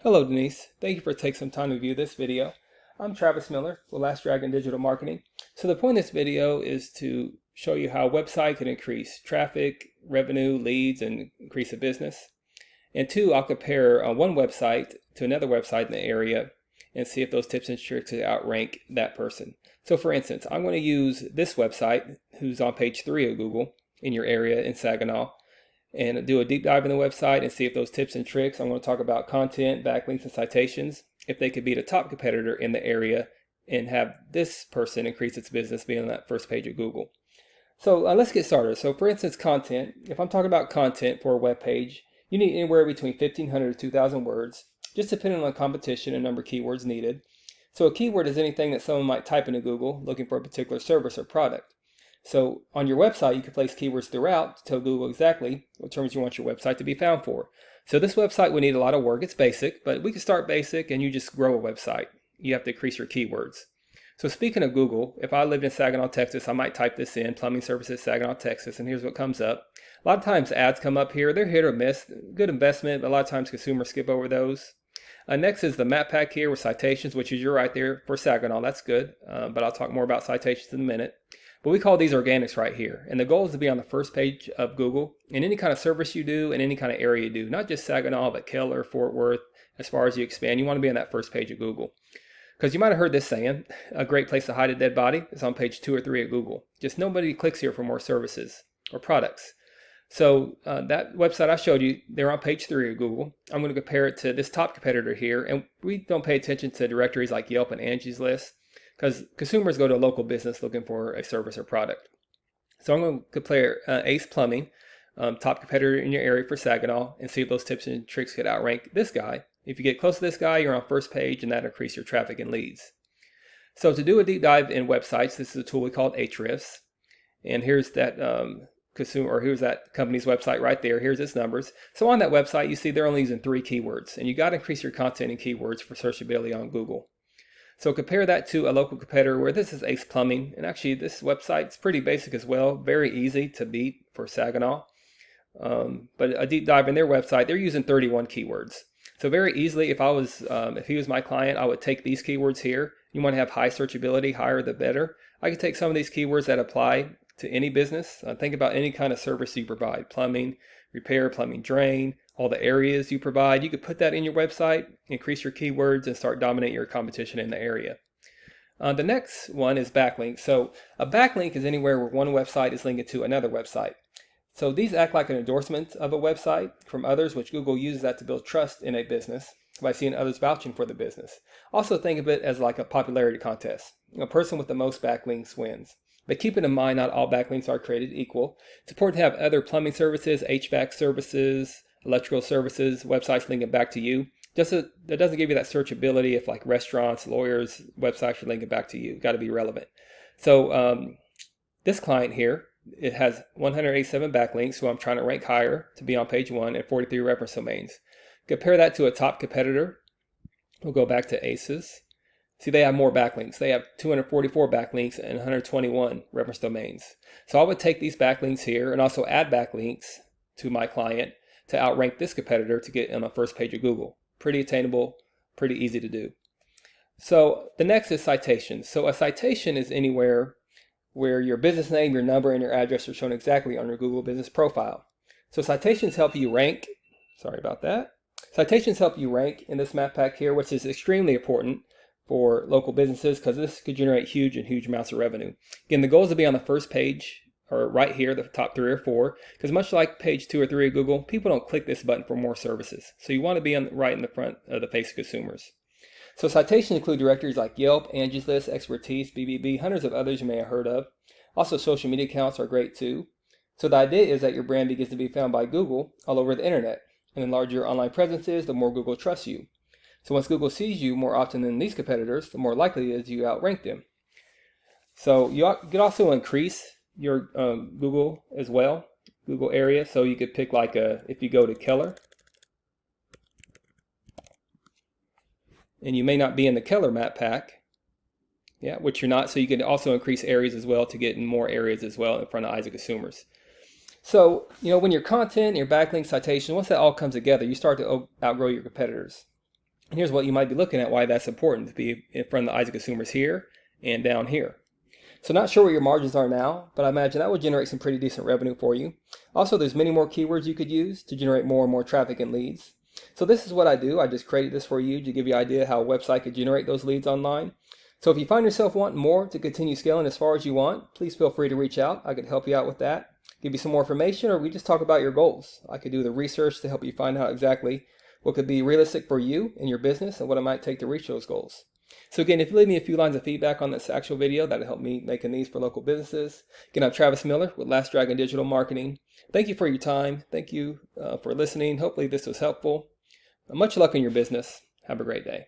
Hello Denise, thank you for taking some time to view this video. I'm Travis Miller with Last Dragon Digital Marketing. So the point of this video is to show you how a website can increase traffic, revenue, leads, and increase a business. And two, I'll compare one website to another website in the area and see if those tips and tricks outrank that person. So for instance, I'm going to use this website who's on page 3 of Google in your area in Saginaw, and do a deep dive in the website and see if those tips and tricks. I'm going to talk about content, backlinks, and citations, if they could beat a top competitor in the area and have this person increase its business being on that first page of Google. So let's get started. So for instance, content. If I'm talking about content for a web page, you need anywhere between 1,500 to 2,000 words, just depending on competition and number of keywords needed. So a keyword is anything that someone might type into Google looking for a particular service or product. So on your website, you can place keywords throughout to tell Google exactly what terms you want your website to be found for. So this website would need a lot of work. It's basic, but we can start basic and you just grow a website. You have to increase your keywords. So speaking of Google, if I lived in Saginaw, Texas, I might type this in, plumbing services, Saginaw, Texas, and here's what comes up. A lot of times ads come up here. They're hit or miss. Good investment, but a lot of times consumers skip over those. Next is the map pack here with citations, which is you're right there for Saginaw. That's good, but I'll talk more about citations in a minute. But we call these organics right here. And the goal is to be on the first page of Google in any kind of service you do and any kind of area you do. Not just Saginaw, but Keller, Fort Worth. As far as you expand, you want to be on that first page of Google. Because you might have heard this saying, a great place to hide a dead body is on page 2 or 3 of Google. Just nobody clicks here for more services or products. So that website I showed you, they're on page 3 of Google. I'm going to compare it to this top competitor here. And we don't pay attention to directories like Yelp and Angie's List, because consumers go to a local business looking for a service or product. So I'm going to compare Ace Plumbing, top competitor in your area for Saginaw, and see if those tips and tricks could outrank this guy. If you get close to this guy, you're on first page, and that increase your traffic and leads. So to do a deep dive in websites, this is a tool we call Ahrefs. And here's that here's that company's website right there. Here's its numbers. So on that website, you see they're only using 3 keywords, and you got to increase your content and keywords for searchability on Google. So compare that to a local competitor where this is Ace Plumbing. And actually this website's pretty basic as well. Very easy to beat for Saginaw. But a deep dive in their website, they're using 31 keywords. So very easily, if he was my client, I would take these keywords here. You want to have high searchability, higher the better. I could take some of these keywords that apply to any business. Think about any kind of service you provide. Plumbing, repair, plumbing drain, all the areas you provide. You could put that in your website, increase your keywords, and start dominating your competition in the area. The next one is backlinks. So a backlink is anywhere where one website is linked to another website. So these act like an endorsement of a website from others, which Google uses that to build trust in a business by seeing others vouching for the business. Also think of it as like a popularity contest. A person with the most backlinks wins. But keep in mind, not all backlinks are created equal. It's important to have other plumbing services, HVAC services, electrical services, websites linking back to you. That doesn't give you that searchability if like restaurants, lawyers, websites are linking back to you. Got to be relevant. So this client here, it has 187 backlinks, so I'm trying to rank higher to be on page 1 and 43 reference domains. Compare that to a top competitor. We'll go back to Aces. See, they have more backlinks. They have 244 backlinks and 121 reference domains. So I would take these backlinks here and also add backlinks to my client to outrank this competitor to get on the first page of Google. Pretty attainable, pretty easy to do. So the next is citations. So a citation is anywhere where your business name, your number, and your address are shown exactly on your Google business profile. So citations help you rank. Sorry about that. Citations help you rank in this map pack here, which is extremely important for local businesses because this could generate huge amounts of revenue. Again, the goal is to be on the first page or right here, the top 3 or 4, because much like page 2 or 3 of Google, people don't click this button for more services. So you want to be right in the front of the face of consumers. So citations include directories like Yelp, Angie's List, Expertise, BBB, hundreds of others you may have heard of. Also, social media accounts are great too. So the idea is that your brand begins to be found by Google all over the internet. And the larger your online presence is, the more Google trusts you. So once Google sees you more often than these competitors, the more likely it is you outrank them. So you could also increase your Google as well, Google area. So you could pick if you go to Keller, and you may not be in the Keller map pack, which you're not. So you can also increase areas as well to get in more areas as well in front of eyes of consumers. So, when your content, your backlink citation, once that all comes together, you start to outgrow your competitors. And here's what you might be looking at, why that's important to be in front of the eyes of consumers here and down here. So not sure what your margins are now, but I imagine that would generate some pretty decent revenue for you. Also, there's many more keywords you could use to generate more and more traffic and leads. So this is what I do. I just created this for you to give you an idea how a website could generate those leads online. So if you find yourself wanting more to continue scaling as far as you want, please feel free to reach out. I could help you out with that, give you some more information, or we just talk about your goals. I could do the research to help you find out exactly what could be realistic for you and your business and what it might take to reach those goals. So again, if you leave me a few lines of feedback on this actual video, that'll help me making these for local businesses. Again, I'm Travis Miller with Last Dragon Digital Marketing. Thank you for your time. Thank you for listening. Hopefully this was helpful. Much luck in your business. Have a great day.